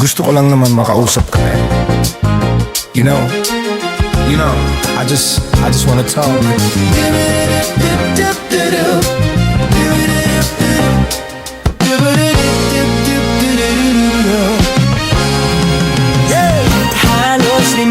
Gusto ko lang naman makausap ka eh. You know, I just wanna talk. Halos 5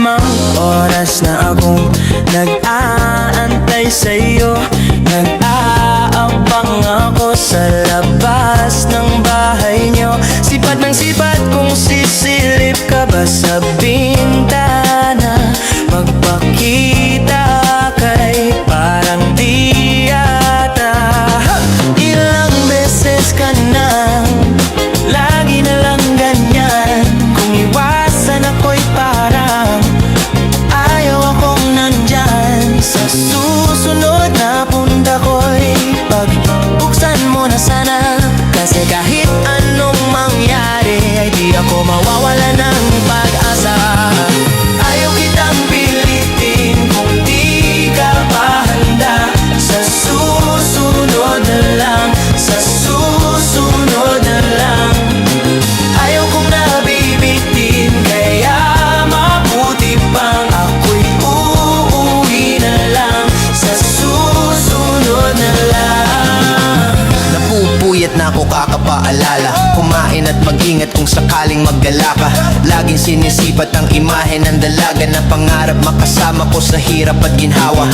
oras na akong nag-aantay sa'yo. Nag-aabang ako sa labas ng bahay nyo. Sipat ng sipat kung sisilip ka ba sa bintana. Magpakita kay parang di yata. Ilang beses ka na, lagi na lang ganyan. Kung iwasan ako'y parang ayaw akong nandyan. Sa susunod na punta ko'y pagbuksan mo na sana. Kasi kahit anong mangyari ay di ako mawawala ng pag-asa. Ayaw kitang pilitin kung di ka pa handa. Sa susunod na lang, sa susunod na lang. Ayaw kong nabibitin, kaya mabuti pang ako'y uuwi na lang. Sa susunod na lang. Napupuyat na ako kakapaalala. Kumain at mag-ingat kung sakaling maggala ka. Laging sinisipat ang imahe ng dalaga na pangarap makasama ko sa hirap at ginhawa.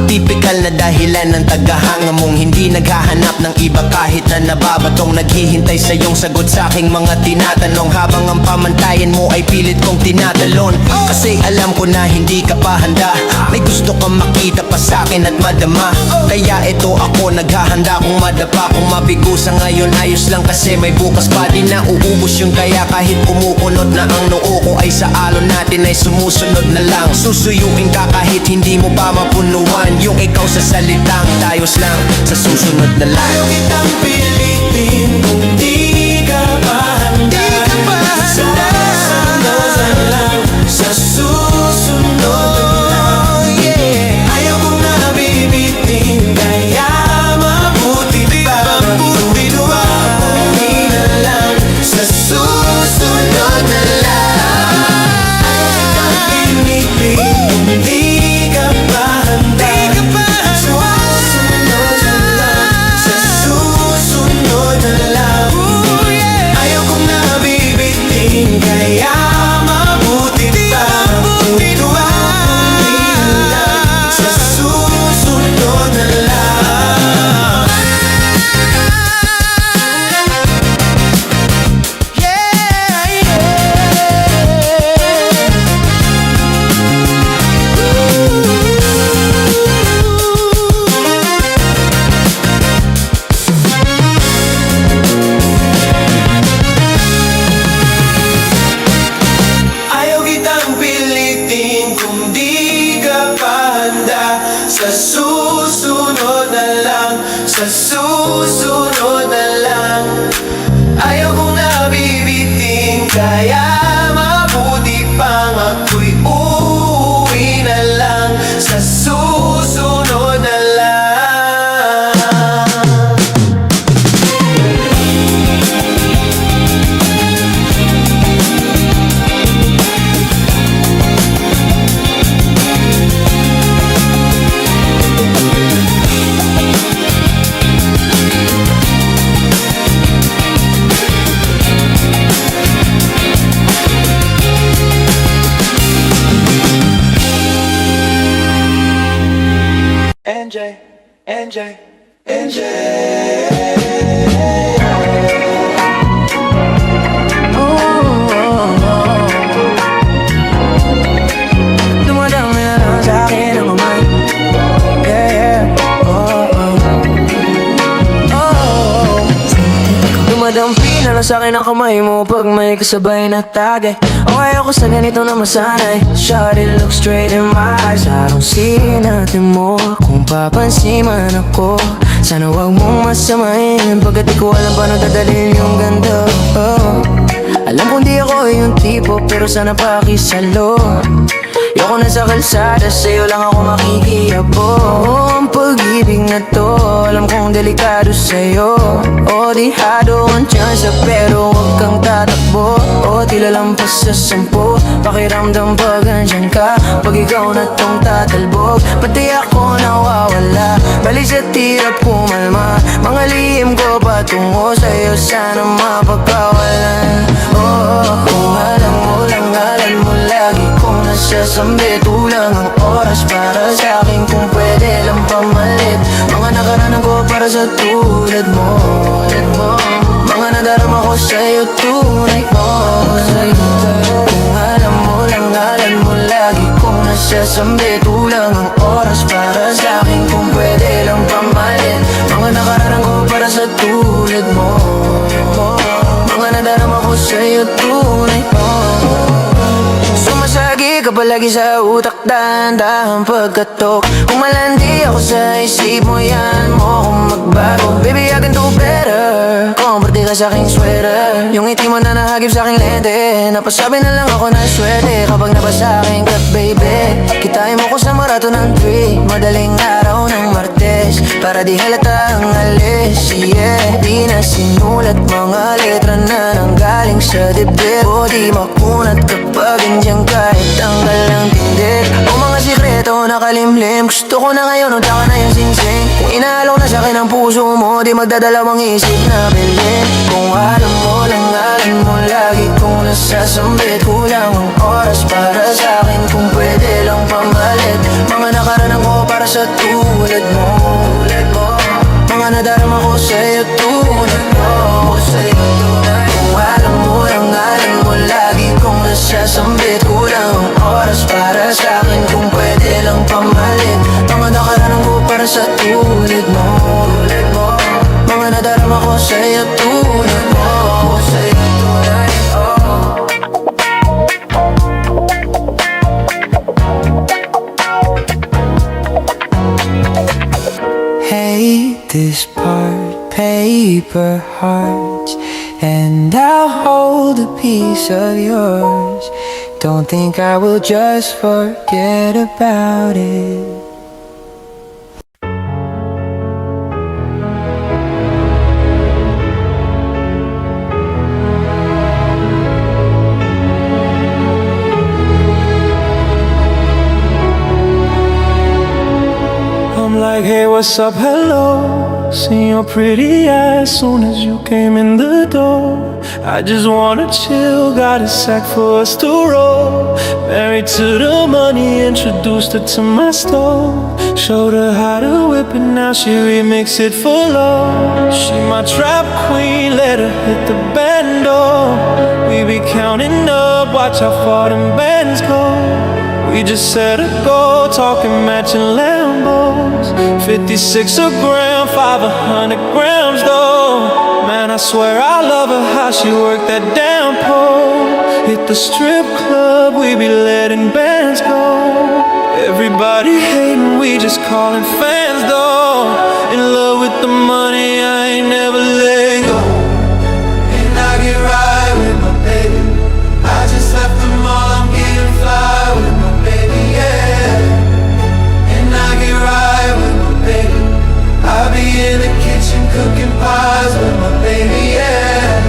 Tipikal na dahilan ng tagahanga mong hindi naghahanap ng iba kahit na nababatong naghihintay sa iyong sagot sa aking mga tinatanong. Habang ang pamantayan mo ay pilit kong tinatalon. Kasi alam ko na hindi ka pa handa. May gusto kang makita pa sa akin at madama. Kaya ito ako naghahanda kung madapa. Kung mabigo sa ngayon ayos lang kasi may bukas pa din na uubos yun. Kaya kahit kumukunot na ang noo ko ay sa alon natin ay sumusunod na lang. Susuyuin ka kahit hindi mo pa mapunuan. Yung ikaw sa salitang tayos lang. Sa susunod na lang. Ayaw kitang pilitin kung di ka pa handa. Sa susunod na lang, sa susunod na lang. Ayaw kong nabibitin, kaya mabuti pa uuwi na lang. Sa susunod na lang. Ayaw kitang pilitin kung di ka pa handa. Sa susunod na lang. Ayaw kong nabibitin, kaya mabuti pa uuwi na lang. Sa susunod na lang. Ayaw kitang pilitin kung di ka pa handa. Sa susunod na lang, sa susunod na lang. Ayaw kong nabibitin, kaya mabuti pang ako'y uuwi na lang. Sa susunod na lang. NJ. Dumadami na lang sa'kin ang kamay. Dumadampi na lang sa'kin ang kamay mo pag may kasabay na tagay. Okay ako sa ganito na masanay. Shawty, look straight in my eyes. I don't see nothing more. Kung papansin man ako, sana wag mong masamain. Pagkat di ko alam paano dadalhin yung ganda. Alam kong di ako yung tipo, pero sana pakisalo. Yoko na sa kalsada, sa'yo lang ako makikiyabo. Ang pag-ibig na to, alam kong delikado sa'yo. O dihado ang tsansa, pero huwag kang tatakbo. O tila lampas sa 10, pakiramdam pag andyan ka. Pag ikaw na tong tatalbog, pati ako nawawala. Bali sa tirap kumalma, mga lihim ko patungo sa'yo, sana mapagkawalan. Kung alam mo lang, alam mo lagi kong nasasambi. Tulang ang oras para sa'kin, kung pwede lang pamalit mga nakaraanan ko para sa tulad mo. Mga nadarama ko sa'yo, tunay ko. Kung alam mo lang, alam mo lagi kong nasasambi. Tulang ang oras para sa'kin, kung pwede lang pamalit mga nakaraanan ko para sa tulad mo. Mga nadarama ko sa'yo, tunay ko. Sumasagi ka palagi sa utak, dahan-dahan pagkatok. Kung malandi ako sa isip mo, yan mo kung magbago. Baby, I can do better. Komporte ka sa aking sweater. Yung ngiti mo na nahagip sa aking lente, napasabi na lang ako na swerte kapag nabasa aking cut, baby. Kitain mo ko sa marathon ng 3, madaling araw ng Martes, para di halata ang alis. Yeah, di na sinulat mga letra na nanggaling sa dibdib. O di makunat kapag andyan kahit tanggal ang tindig. O mga sikreto nakalimlim, gusto ko na ngayon unta ka na yung singsing. Kung inaalaw na sa'kin ang puso mo, di magdadalawang isip na bilhin. Kung alam mo lang, alam mo lagi kong nasasambit. Kulang ang oras para sa'kin, kung pwede lang pamalit mga nakaraanan ko para sa tulad mo. Mga nadarama ko sa'yo, tulad mo. Kung alam mo lang, alam mo lagi kong nasasambit. Kulang ang oras para sa'kin, kung pwede lang pamalit mga nakaraanan ko para sa tulad mo. Mga nadarama ko sa'yo, tulad mo. Hate this part, paper hearts, and I'll hold a piece of yours. Don't think I will just forget about it. I'm like, hey, what's up, hello. Seen your pretty ass soon as you came in the door. I just wanna chill, got a sack for us to roll. Married to the money, introduced her to my stove. Showed her how to whip it, now she remix it for love. She my trap queen, let her hit the bando. We be counting up, watch how far them bands go. We just set a goal, talking matching Lambos. 56 a gram, 500 grams though. Man, I swear I love her, how she work that damn pole. Hit the strip club, we be letting bands go. Everybody hating, we just calling fans though. In love with the money, I ain't never let go. And I get right with my baby. I just left the mall, I'm getting fly with my baby, yeah. And I get right with my baby. I be in the kitchen cooking pies with my baby, yeah.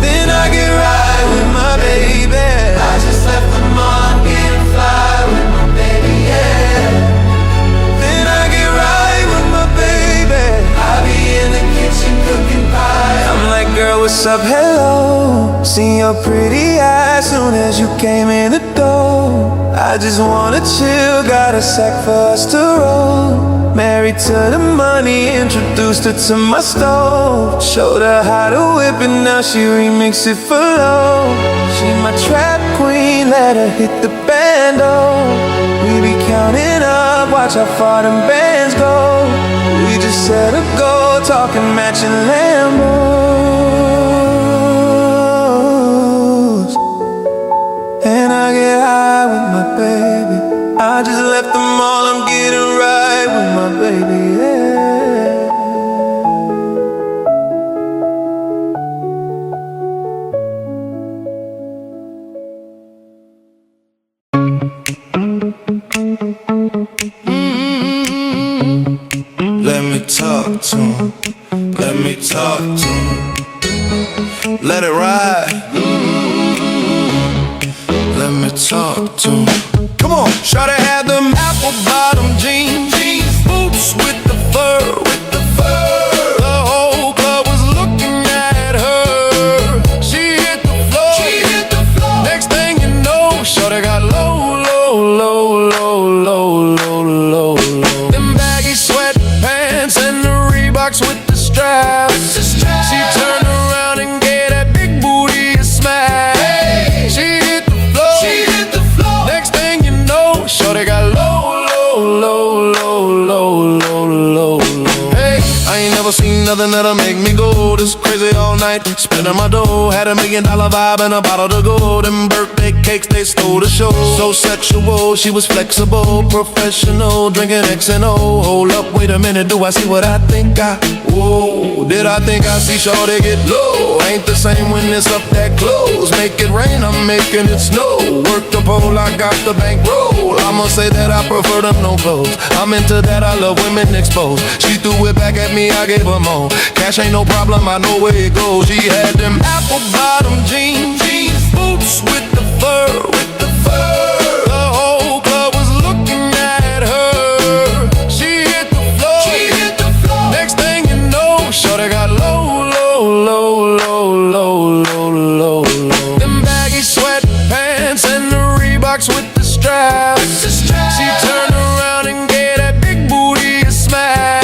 Then I get right with my baby. I just left the mall, I'm getting fly with my baby, yeah. Then I get right with my baby. I be in the kitchen cooking pies. I'm like, girl, what's up, hello. Seen your pretty eyes soon as you came in the door. I just wanna chill, got a sack for us to roll. Married to the money, introduced her to my stove. Showed her how to whip it, now she remix it for love. She my trap queen, let her hit the bando. We be counting up, watch how far them bands go. We just set a goal, talking matching Lambos. And I get high with my baby. I just left the mall, I'm getting right with my baby, yeah. talk to me. Let it ride. Let me talk to me. Come on, Shawty had them apple bottom jeans, boots with the fur, The whole club was looking at her. She hit the floor. Next thing you know, Shawty got low. Them baggy sweatpants and the Reeboks with the straps. She turned around and gave that big booty a smack. She hit the floor. Next thing you know, Shawty got low. Hey, I ain't never seen nothing that'll make me go this crazy all night. Spending my dough, had $1 million vibe and a bottle to go. Them birthday cakes, they stole the show. So sexual, she was flexible, professional, drinking X and O. Hold up, wait a minute, do I see what I think whoa, did I think I see Shawty get low? Ain't the same when it's up that close. Make it rain, I'm making it snow. Work the pole, I got the bankroll. I'ma say that I prefer them no clothes. I'm into that, I love women exposed. She threw it back at me, I gave her more. Cash ain't no problem, I know where it goes. She had them apple bottom jeans, boots with the fur, The whole club was looking at her. She hit the floor. Next thing you know, Shawty got low. Them baggy sweatpants and the Reeboks with the straps. She turned around and gave that big booty a smack.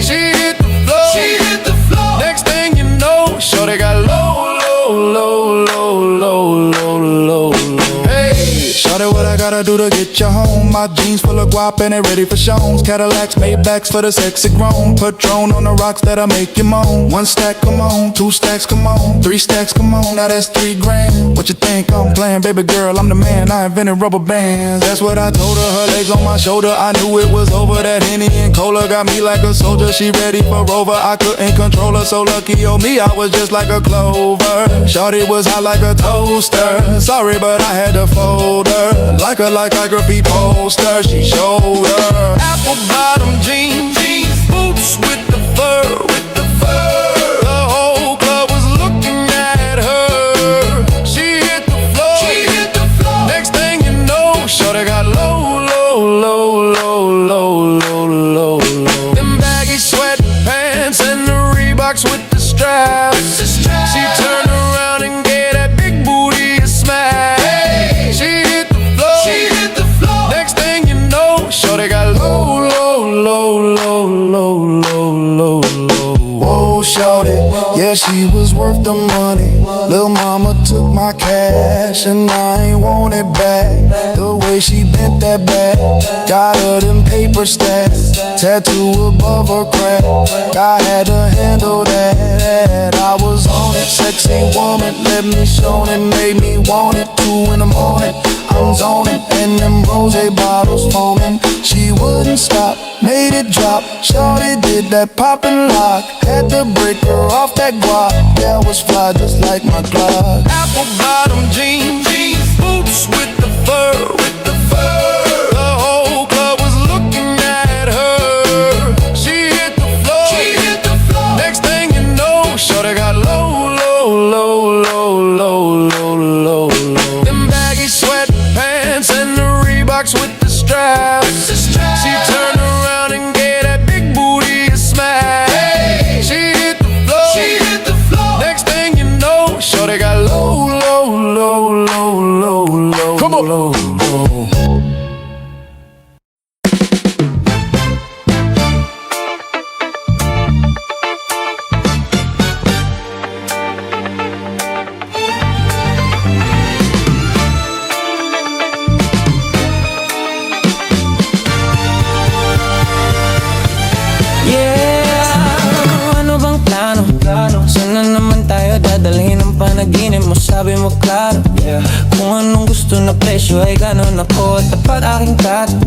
She hit the floor. Next thing you know, Shawty got low. Hey, Shawty, what I gotta do to get you home? My jeans full of guap and they ready for shows. Cadillacs, Maybachs for the sexy grown. Patron on the rocks that'll make you moan. 1 stack, come on. 2 stacks, come on. 3 stacks, come on. Now that's 3 grand. What you think I'm playing? Baby girl, I'm the man. I invented rubber bands. That's what I told her. Her legs on my shoulder. I knew it was over. That Henny and Cola got me like a soldier. She ready for Rover. I couldn't control her. So lucky on me, I was just like a clover. Shawty was hot like a toaster. Sorry, but I had to fold her. Like a graffiti poster. She showed her apple bottom jeans, boots with the fur, The whole club was looking at her. She hit the floor. Next thing you know, Shawty got low. Them baggy sweatpants and the Reeboks with the straps. She turned around and gave that big booty a smack. She hit the floor. Next thing you know, Shawty got low. Whoa, Shawty, yeah, she was worth the money. Lil' mama took my cash and I ain't want it back. The way she bent that back, got her them paper stacks, tattoo above her crack. I had to handle that. I was on it, sexy woman, let me show it, made me want it. 2 in the morning, I'm zoning, and them rosé bottles foaming. She wouldn't stop, made it drop. Shawty did that pop and lock, had to break her off that guap. That was fly just like my Glock. Apple bottom jeans, boots with the fur, The whole club was looking at her. She hit the floor. Next thing you know, Shawty got low. Them baggy sweatpants and the Reeboks with the straps. She turned around and gave that big booty a smack. She hit the floor. Next thing you know, Shawty got low. Come on. Saan na naman tayo dadalhin ang panaginip mo? Sabi mo klaro, Kung anong gusto na presyo ay ganon ako at tapat aking tato.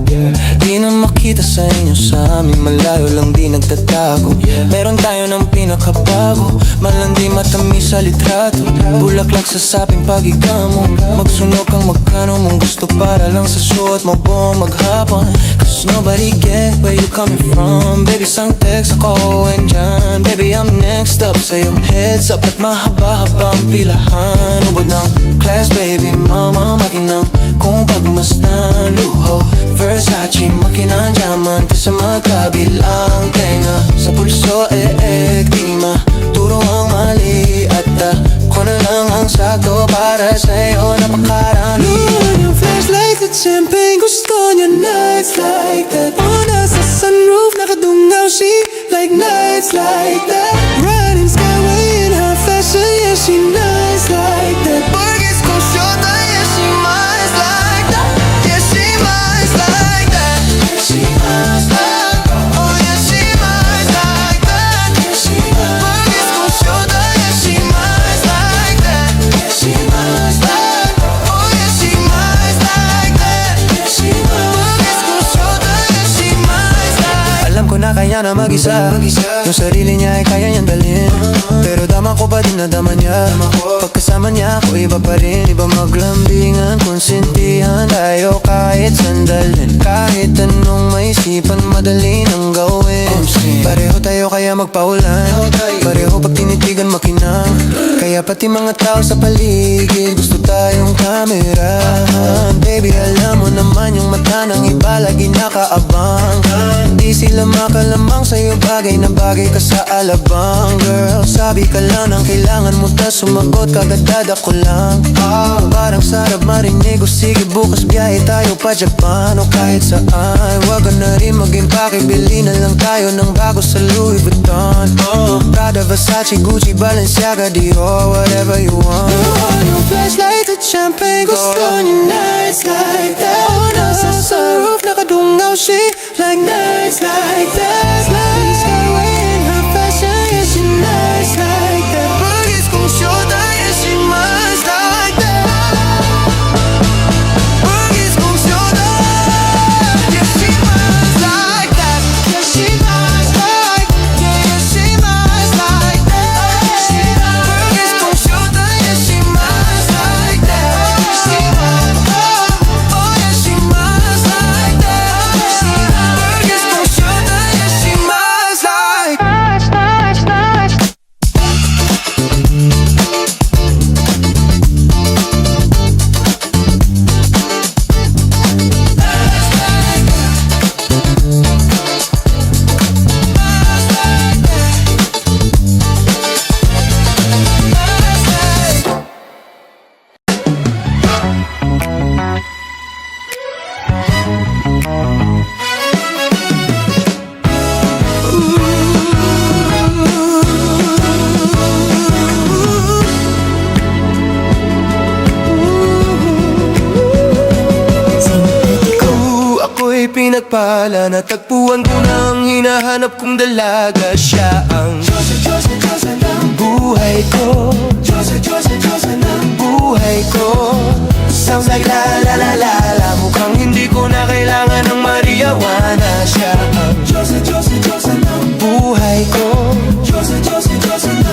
Di na makita sa inyo, sa amin malayo lang di nagtatago. Meron tayo ng pinakabago, malandi matamis sa litrato. Bulaklak sa saping pag-ika mo, magsunog kang magkano mong gusto para lang sa suot mo buong maghapon. Cause nobody get where you coming from. Baby, sang text ako and dyan. Baby, I'm next up sa iyong heads up at mahaba-haba ang pilahan. Ubod ng class, baby, mama, makinang kung pagmasdan. Luho, Versace, makinang diamante sa magkabilang tenga. Sa pulso, di maturo ang mali. At ko na lang ang sakto para sa'yo, napakarami. Luha yung flashlight at champagne, gusto niya nights like that. Oh, nasa sunroof, nakadungaw she like nights like that. Riding skyway in her fashion, yeah, she nice like that. Burgers kung shota, yeah, she mice like that. Yeah, she mice like that. Yeah, she mice like that. Oh, yeah, she mice like that. Yeah, she mice. Burgers kung shota, yeah, she mice like that. Yeah, she mice like that. Oh, yeah, she mice like that. Yeah, she mice. Burgers kung shota, yeah, she mice like. Alam ko na kaya na mag-isa, yung sarili niya ay kaya niyang dalhin. Pero dama ko pa din na dama niya. Pagkasama niya ako iba pa rin. Iba maglambingan, konsintihan tayo kahit sandalin. Kahit anong maisipan, madali nang gawin. Pareho tayo kaya magpaulan, pareho pag tinitigan makinang. Kaya pati mga tao sa paligid gusto tayong kamerahan. Baby, alam mo naman yung mata ng iba lagi nakaabang. Di sila makalamang sa'yo, bagay na bagay ka sa alabang. Girl, sabi ka lang ng kailangan mo, tas sumagot kagadad ako lang. Parang sarap marinig, o sige bukas biyahe tayo pa Japan o kahit saan. Wag ka na rin mag-impake, bili na lang tayo ng bago sa Louis Vuitton. Prada, Versace, Gucci, Balenciaga, Dior, whatever you want. Luha yung flashlight at champagne, gusto niya nights like that. Oh, nasa sunroof, nakadungaw she like nights like that. Riding skyway in her fashion, yeah, she nice like that. Burgers kung shota, yeah, she mice like that. Burgers kung shota, yeah, she mice like that. Yeah, she mice like. Yeah, she mice like that. Burgers kung shota, yeah, she mice like that. She mice. Oh, yeah, she mice like that. Burgers kung shota, yeah, she mice like. Ako'y pinagpala, natagpuan ko na ang hinahanap kong dalaga. Siya ang buhay ko, buhay ko. Sounds like la la la la la. Mukhang hindi ko na kailangan ng marijuana. Siya ang buhay ko,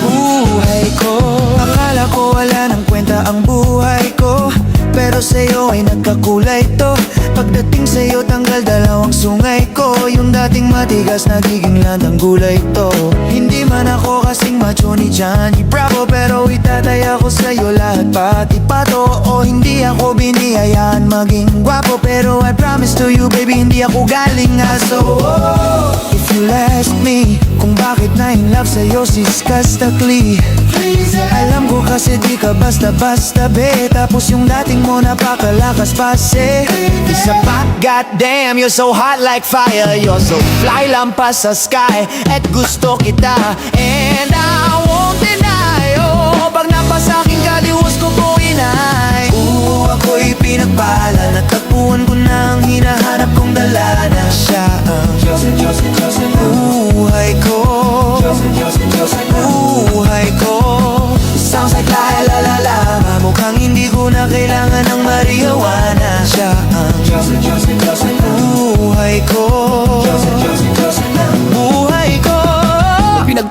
buhay ko. Akala ko wala nang kwenta ang buhay ko, pero sa'yo ay nagkakulay to. Pagdating sa'yo tanggal dalawang sungay ko. Yung dating matigas nagiging landang gulay to. Hindi man ako kasing macho ni Johnny Bravo, pero itatay ako sa'yo lahat pati pato. O hindi ako biniyayaan maging gwapo, pero I promise to you baby hindi ako galing aso. If you'll ask me kung bakit na in love sa'yo sis Kastakli, alam ko kasi di ka basta-basta be. Tapos yung dating mo napakalakas pase. Isa pa, goddamn, you're so hot like fire. You're so fly, lampas sa sky. At gusto kita, and I won't deny. Oh, pag napasakin ka, diwas ko po inay. Ako'y pinagpala, natagpuan ko na ang hinahanap kong dalaga. Siya ang buhay ko, buhay ko. Sounds like la la la la. Mukhang hindi ko na kailangan ng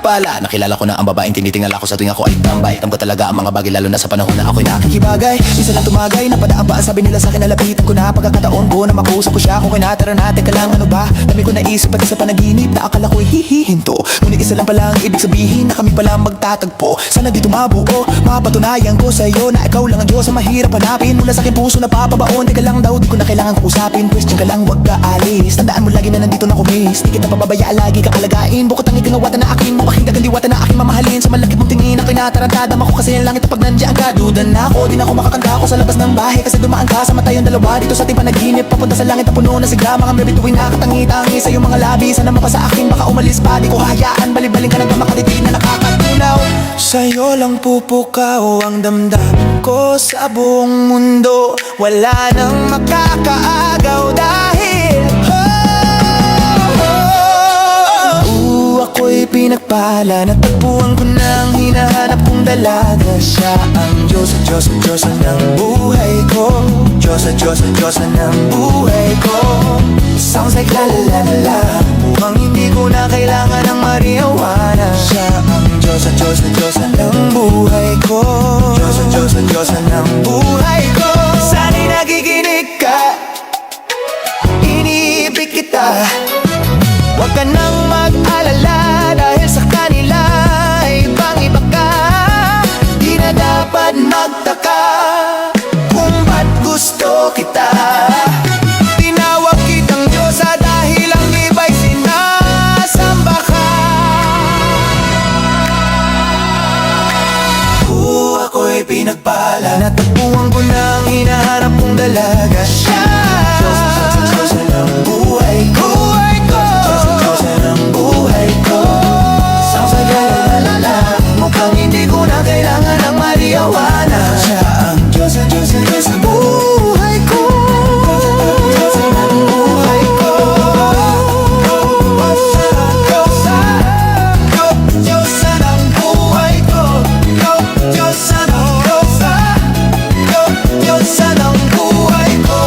pala, nakilala ko na ang babaeng tinitingala ko sa tuwing ako ay tambay. Alam ko talaga ang mga bagay lalo na sa panahon na ako'y Nakikibagay, isa lang tumagay. Napadaan pa ang sabi nila sa'kin, nalapitan ko na. Pagkakataon ko na makusap ko siya. Kung kinatara natin ka lang, ano ba? Dami ko naisip pati sa panaginip na akala ko'y hihihinto. Ngunit isa lang pala ang ibig sabihin na kami pala magtatagpo. Sana di tumabuo, mapatunayan ko sa'yo na ikaw lang ang Diyos ang mahirap hanapin. Mula sa'king puso na papabaon, di ka lang daw, di ko na kailangan kausapin. Question ka lang, wag ka alis. Tandaan mo lagi na nandito na kumis. Di kita pababayaan, lagi ka kalagain. Bukod ang itingawatan na aking mapakinggan, diwata na aking mamahalin. Sa malakit mong tingin ako'y natarantadam ako kasi ang langit pag nandiyan ka. Duda na ako, di na ako makakanta ko sa labas ng bahay kasi dumaan ka sa mata yung dalawa dito sa ating panaginip. Papunta sa langit na puno na sigla, mga bituin nakatangi-tangi sa iyong mga labi. Sana mapa sa akin, baka umalis pa, di ko hayaan. Balibaling ka nagmamakaditi na nakakatunaw. Sa'yo lang pupukaw ang damdamin ko sa buong mundo. Wala nang makakaagaw dahil ako'y pinagpala. Natagpuan ko na ang hinahanap kong dalaga. Siya ang Diyos, Diyos, Diyos ng buhay ko. Diyos, Diyos, Diyos ng buhay ko. Sounds like la la la la la. Mukhang hindi ko na kailangan ng marijuana. Siya ang Diyos, Diyos, Diyos ng buhay ko. Diyos, Diyos, Diyos ng buhay ko. Sana'y nakikinig ka, iniibig kita. Huwag ka nang mag-alala dahil sa kanila ibang-iba ka. Di na dapat magtaka kung ba't gusto kita. Tinawag kitang Diyosa dahil ang iba'y sinasamba ka. Ako'y pinagpala. Natagpuan ko na ang hinahanap kong dalaga. Siya Diyos ng buhay ko. Mukhang hindi ko na kailangan ng marijuana. Siya ang Diyos, Diyos, Diyos ng buhay ko. Diyos ng buhay ko. Diyos ng buhay ko. Diyos ng Diyos ng buhay ko.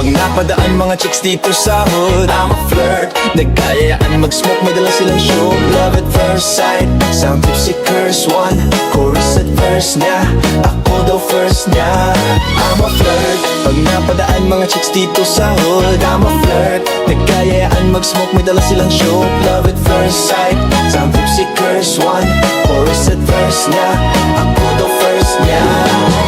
Napadaan mga chicks dito sa hood, I'm a flirt. Nagkayayaan mag-smoke, may dala silang show. Love at first sight, sound tipsy, curse one. Chorus at verse niya, ako daw first niya. I'm a flirt. Pag napadaan mga chicks dito sa hood, I'm a flirt. Nagkayayaan mag-smoke, may dala silang show. Love at first sight, sound tipsy, curse one. Chorus at verse niya, ako daw first niya.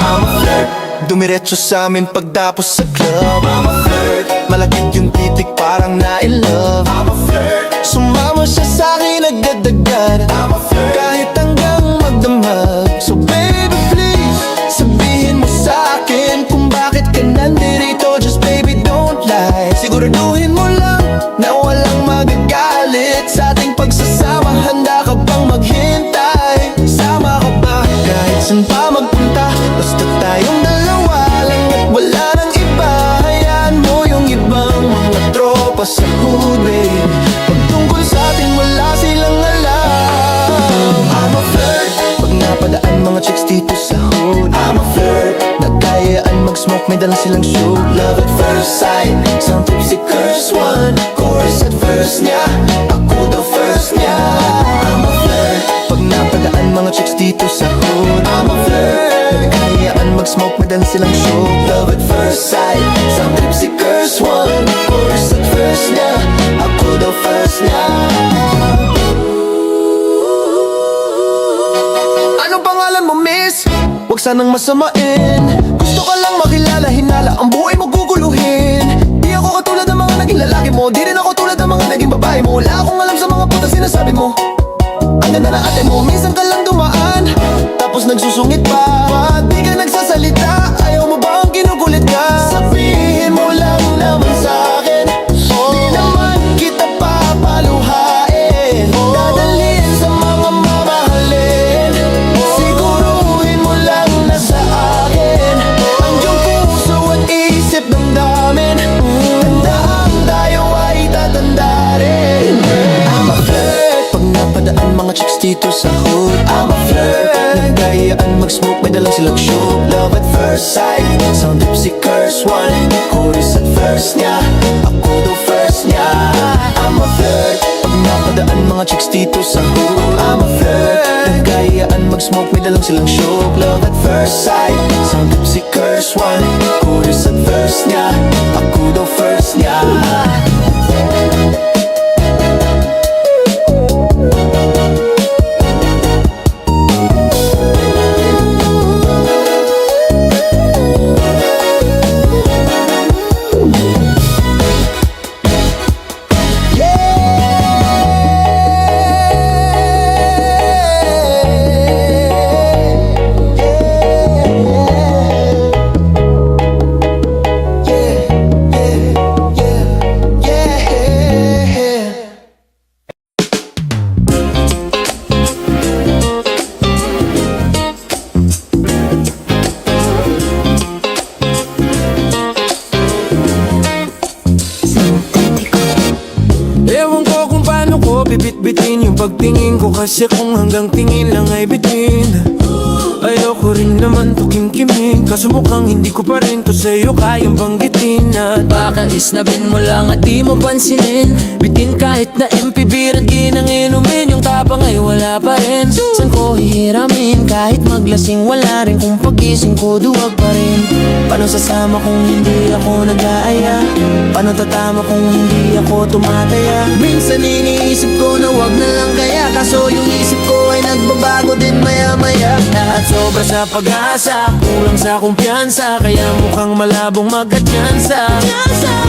I'm a flirt. Dumiretso sa amin pagtapos sa club. I'm a flirt. Malakit yung titik parang na-in-love. I'm a flirt. Sumama siya sa'kin agad-agad. I'm a flirt. Kahit hanggang magdamag. So baby please, sabihin mo sa'kin kung bakit ka nandirito. Just baby don't lie. Siguraduhin mo lang na walang magagalit sa ating pagsasama. Handa ka bang maghintay? Sama ka ba kahit saan pa magpunta? Basta tayong dalawa lang at wala nang iba. Hayaan mo yung ibang mga tropa sa hood, babe. Pagtungkol sa atin wala silang alam. I'm a flirt. Pag napadaan mga chicks dito sa hood, I'm a flirt. Nagkayaan mag-smoke, may dala silang show. Love at first sight, sound tipsy, curse one. Chorus at verse niya, ako daw first niya. I'm a flirt. Pag napadaan mga chicks dito sa hood, I'm a flirt. Nagkayaan mag-smoke, may dala silang show. Love at first sight, sound tipsy, curse one. Chorus at verse niya, ako daw first niya. Anong pangalan mo, miss? Huwag sanang masamain. Gusto ka lang makilala, hinala ang buhay mo guguluhin. Di ako katulad ng mga naging lalaki mo. Di rin ako tulad ng mga naging babae mo. Wala akong alam sa mga puta sinasabi mo. Ang ganda na ate mo, minsan ka lang dumaan tapos nagsusungit pa. Ba't di ka nagsasalita? Ayaw mo ba ang kinukulit ka? Sabihin mo lang naman sa'kin, di naman kita papaluhain. Dadalhin sa mga mamahalin. Siguruhin mo lang na sa akin ang iyong puso at isip damdamin. Tandaan tayo ay tatanda rin. sa hood. I'm a flirt, nagkayaan mag-smoke, may dalang silang show. Love at first sight, sound tipsy curse one. Chorus at first niya, ako daw first niya. I'm a flirt, pag napadaan mga chicks dito sa hood. I'm a flirt, nagkayaan mag-smoke, may dalang silang show. Love at first sight, sound tipsy curse one. Chorus at first niya, ako daw first niya. Ewan ko kung paano ko bibit-bitin yung pagtingin ko, kasi kung hanggang tingin lang ay bitin, ayoko rin naman to kimkimin. Kaso mukhang hindi ko pa rin to sa'yo kayang banggitin. At Baka isnabin mo lang at di mo pansinin. Bitin kahit na MPB ragin ang inumin. Yung tapang ay wala pa rin. San ko hihiramin? Kahit maglasing wala rin. Kung pagising ko duwag pa rin. Paano sasama kung hindi ako nag-aaya? Paano tatama kung hindi ako tumataya? Minsan iniisip ko na wag na lang kaya. Kaso yung isip ko ay nagbabago din maya-maya. at sobra sa pag-asa, kulang sa kumpiyansa, kaya mukhang malabong magkatyansa.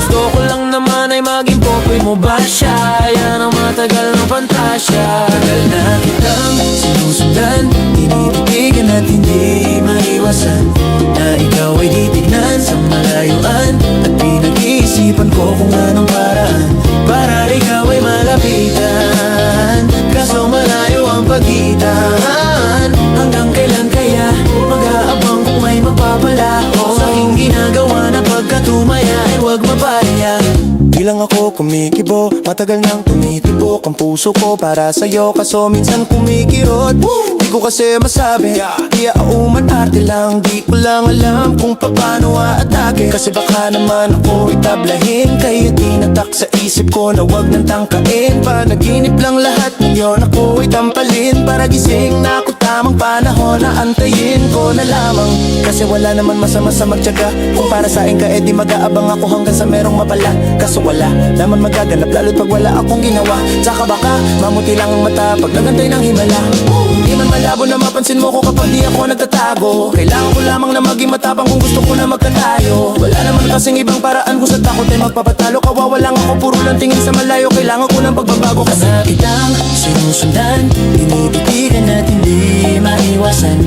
Gusto ko lang naman ay maging popoy mo ba siya? Yan ang matagal ng pantasya. Tagal na kitang sinusundan, tinititigan at hindi maiwasan, na ikaw ay titignan sa malayuan. At pinag-iisipan ko kung anong paraan para ikaw ay malapitan. Kaso malayo ang pagitan. Hanggang kailan kaya mag-aabang kung may mapapala sa aking ginagawa na pagkatumaya ay huwag mapaya. Di lang ako kumikibo, matagal nang tumitibok ang puso ko para sa'yo, kaso minsan kumikirot. Di ko kasi masabi, di umarte lang, di ko lang alam kung paano aatake. Kasi baka naman ako itablahin, kaya tinatak sa isip ko na wag nang tangkain. Panaginip lang lahat, ngayon ako itampalin, para gising na ako tamang panahon na antayin ko na lamang. Kasi wala naman masama sa magtiyaga, kung para sa'kin ka edi mag-aabang ako hanggang sa merong mapala. Kaso wala naman magaganap, lalo't pag wala akong ginawa. Tsaka baka mamuti lang ang mata pag nagantay ng himala. Di man malabo na mapansin mo ko kapag di ako nagtatago. Kailangan ko lamang na maging matapang kung gusto ko na magkatayo. Wala naman kasing ibang paraan kung sa takot ay magpapatalo. Kawawa lang ako, puro lang tingin sa malayo. Kailangan ko ng pagbabago kasi na kitang sinusundan, tinititigan at hindi maiwasan,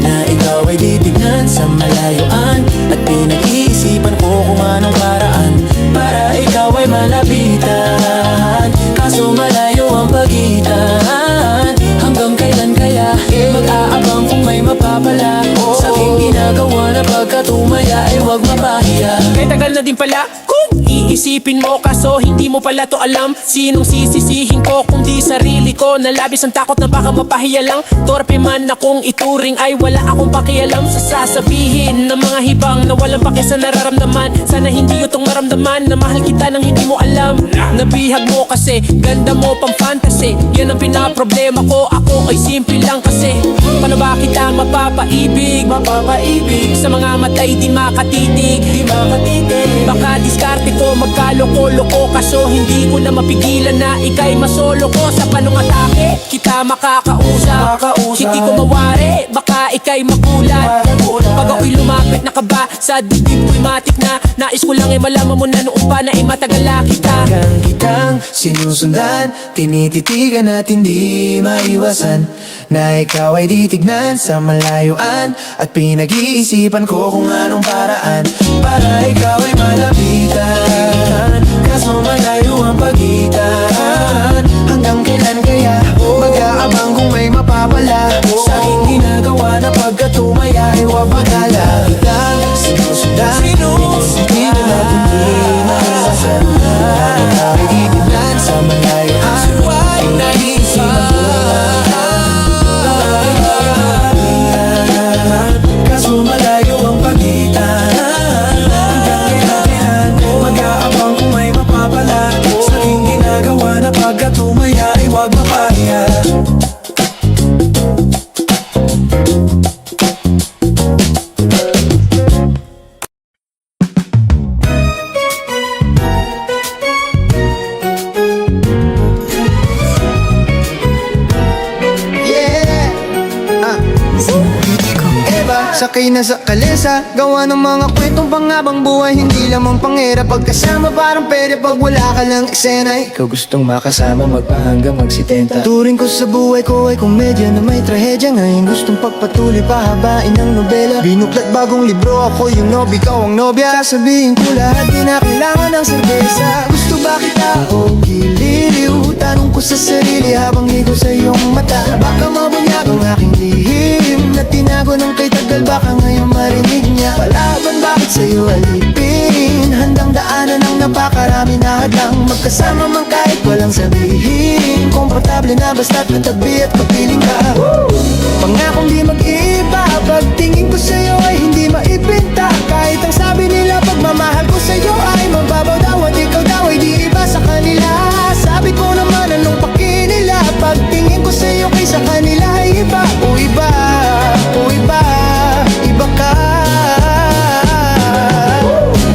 na ikaw ay titignan sa malayuan. At pinag-iisipan ko kung anong paraan para ikaw ay malapitan. Kaso malayo ang pagitan. Hanggang kailan kaya mag-aabang kung may mapapala sa aking ginagawa na pagkatumaya ay huwag mapahiya. kaya tagal na din pala kung iisipin mo, kaso hindi mo pala to alam. Sinong sisisihin ko kung di sarili ko, na labis ang takot na baka mapahiya lang. Torpe man akong ituring ay wala akong pakialam sa sasabihin ng mga hibang na walang pake sa nararamdaman. Sana hindi utong maramdaman na mahal kita nang hindi mo alam. Nabihag mo kasi, ganda mo pang fantasy, yan ang pinaproblema ko. Ako ay simple lang kasi, paano ba kita mapapaibig? Mapapaibig sa mga matay di makatitig, di makatitig. Baka diskarte ko magkaloko-loko, kaso hindi ko na mapigilan na ika'y masolo ko. Sa panungatake kita makakausap, hindi ko mawari, baka ika'y magulat. Pag ako'y lumapit na kaba sa dibdib ko'y matik na. Nais ko lang ay malaman mo na noon pa na ay matagala kita. hanggang kitang sinusundan, tinititigan at hindi maiwasan, na ikaw ay titignan sa malayuan. At pinag-iisipan ko kung anong paraan para ikaw ay malapitan. Kaso malayo ang pagitan. Hanggang kailan kaya mag-aabang kung may mapapala sa aking ginagawa na pagkatumaya ay huwag magala. Kitang sinusundan, tinititigan at hindi maiwasan, na ikaw ay titignan sa malayuan. Pinag-iisipan ko niya. Sakay na sa kalesa, gawa ng mga kwentong pangabang buhay. Hindi lamang panghirap pagkasama, parang pwede pag wala ka lang eksena. Ikaw gustong makasama, magpahanggang magsitenta. Turing ko sa buhay ko ay komedya na may trahedya. Ngayon gustong pagpatuloy, pahabain ang nobela. Binuklat bagong libro, ako yung nobi, ikaw ang nobya. Sasabihin ko lahat, di na kailangan ng serbesa. Gusto ba kita o gililiw? Tanong ko sa sarili habang higo sa iyong mata. Baka mabunyag ang aking lihim na tinago ng kay tagal, baka ngayon marinig niya. Palaban, bakit sa'yo alipin? Handang daanan ng napakarami na hadlang. Magkasama man kahit walang sabihin. Komportable na basta't katabi at kapiling ka. Pangakong di mag-iba, pagtingin ko sa'yo ay hindi maipinta. Kahit ang sabi nila pagmamahal ko sa'yo ay mababaw daw at ikaw daw ay di iba sa kanila. Sabi ko naman anong paki nila, pagtingin ko sa'yo kaysa kanila ay iba. O iba, o iba, iba ka.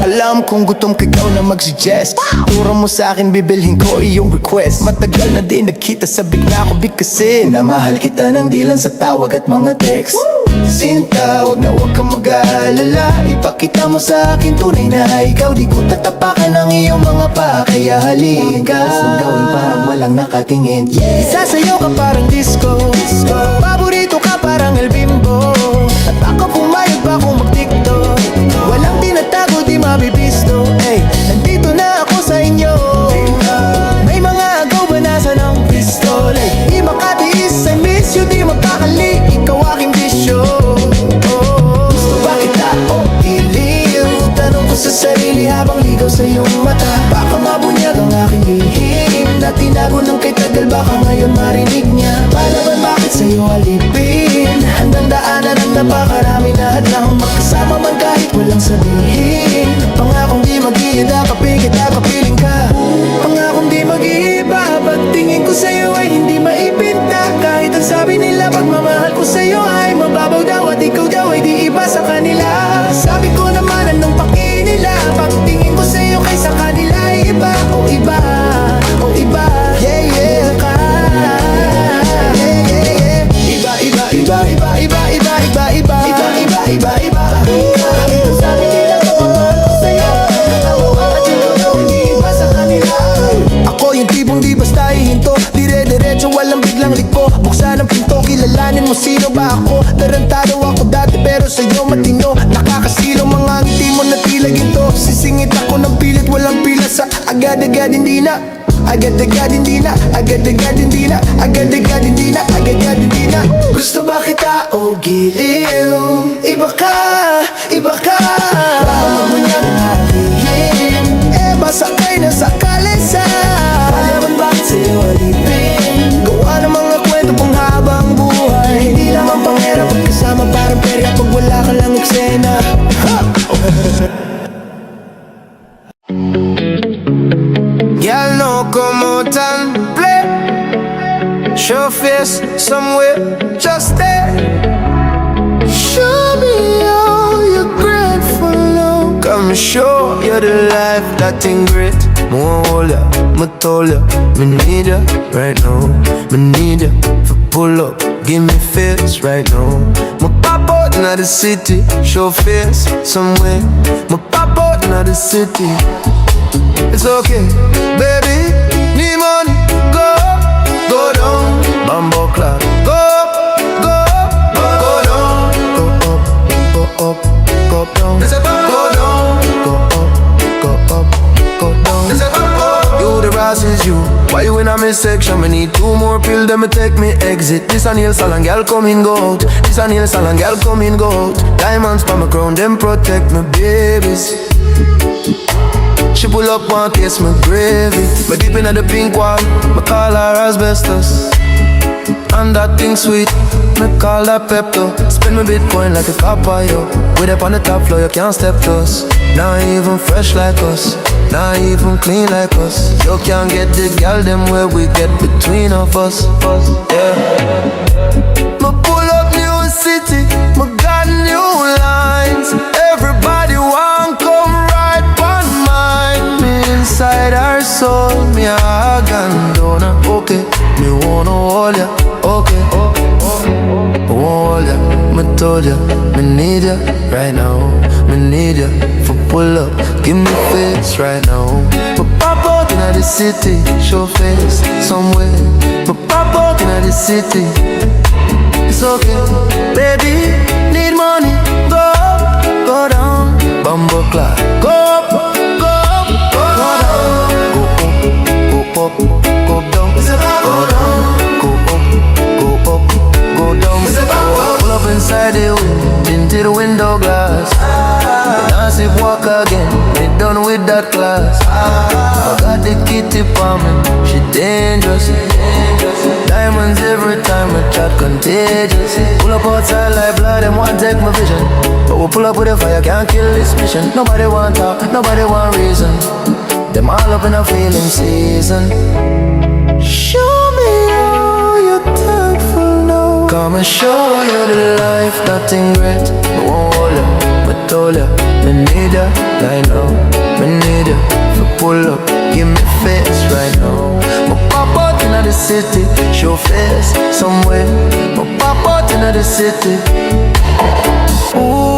Alam kong gutom ka, ikaw na mag-suggest. Turo mo sa akin, bibilhin ko iyong request. Matagal na din nagkita, sabik na ako bigkasin. Namahal kita ng dilan sa tawag at mga text. Sinta, huwag na huwag kang mag-aalala. Ipakita mo sa akin tunay na ikaw. Di ko tatapakan ang iyong mga paa, kaya halika. Ang gawin parang walang nakatingin. Isa sa'yo ka parang disco. Paborito ka parang El Bimbo. At ako pumayag pa kung mag-tiktok. Walang tinatago, di mabibisto. Hey, nandito na ako sa inyo. May mga agaw ba nasa ng pistol? Di makatiis, I miss you, di magkakali. Ikaw aking bisyo. Gusto ba kita o iliw? Tanong ko sa sarili habang ligaw sa iyong mata. Baka mabunyag ang aking lihim na tinago ng kay tagal, baka ngayon marinig niya. Palaban, bakit sa'yo alipin? Handang daanan ang napakarami na hadlang. Magkasama man kahit walang sabihin. Pangakong di mag-iida, kapig kita, kapiling ka. Pangakong di mag-iiba, pagtingin ko sa'yo ay hindi maipinta. Kahit ang sabi nila pagmamahal ko sa'yo ay mababaw daw at ikaw daw ay di iba sa kanila. Sabi ko naman anong paki nila, pagtingin ko sa'yo kaysa kanila ay iba. O iba, o iba, yeah, yeah ka. Yeah, yeah, yeah. Iba, iba, iba, iba, iba, iba, iba, iba, iba, iba, iba, iba. Ito sabi nila pagmamahal ko sa'yo, nakawa at ikaw daw hindi iba sa kanila. Ako yung tipong di basta hihinto, dire-diretso walang biglang liko. Buksan ang pinto, kilalanin mo sino ba ako. Tarantado ako dati pero sa'yo matino. Nakakasilong mga ngiti mo na tila ginto. Sisingit ako ng pilit, walang pila sa agad-agad hindi na. Agad-agad hindi na, agad-agad hindi na, agad-agad hindi na, agad-agad hindi na. Gusto ba kita o giliw? Iba ka, iba ka. Baka mabunyag ang aking masakay na sa kalesa. Palaban, bakit sa'yo alipin? Gawa ng mga kwento pang habang buhay. Hindi naman panghirap pagkasama, parang perya pag wala ka lang eksena. Y'all know como tan play. Show face somewhere, just there. Show me all you're grateful of. Come show you the life that ain't great. More hold ya, me told ya, me need ya right now. Me need ya for pull up, give me face right now. Me pop out in the city, show face somewhere. Me pop out in the city. It's okay, baby. Need money, go up, go down. Bambo clock, go up, go up, go down. Go up, go up, go down. Go down, go up, go up, go down. You the ras is you. Why you in a me section? Me need 2 more pills, then me take me exit. This a nail salon, girl come in, go out. This a nail salon, girl come in, go out. Diamonds pa my crown, them protect me babies. She pull up one taste my gravy. Me deep inna the pink wall, me call her asbestos. And that thing sweet, me call that Pepto. Spend me Bitcoin like a copper, yo. With up on the top floor, you can't step to us. Not even fresh like us. not even clean like us. You can't get the girl them where we get between of us. Yeah. Me pull up new city, me got new lines. Everybody want come right on mine. Me inside our soul, me a gandona. Okay, me wanna hold ya. Okay, I won't hold ya. Me told ya, me need ya right now. Me need ya for pull up, give me face right now. But pop out in the city, show face somewhere. But pop out in the city, it's okay, baby. Need money, go up, go down. Bumbo clock, go up, go up, go down. Go up, go down, go down. Go up, go up, go down. Pull up inside the wind, into the window glass. Now sip walk again, we done with that class. I got the kitty for me, she dangerous. Diamonds every time we chat contagious. Pull up outside like blood, them want take my vision. But we pull up with a fire, can't kill this mission. Nobody want talk, nobody want reason. Them all up in a feeling season. Show me how you're thankful now. Come and show you the life, nothing great. We won't hold ya, we told ya. Me need ya, right now. Me need ya, so pull up, give me face right now. Me pop out in the city, show face somewhere. Me pop out in the city. Ooh.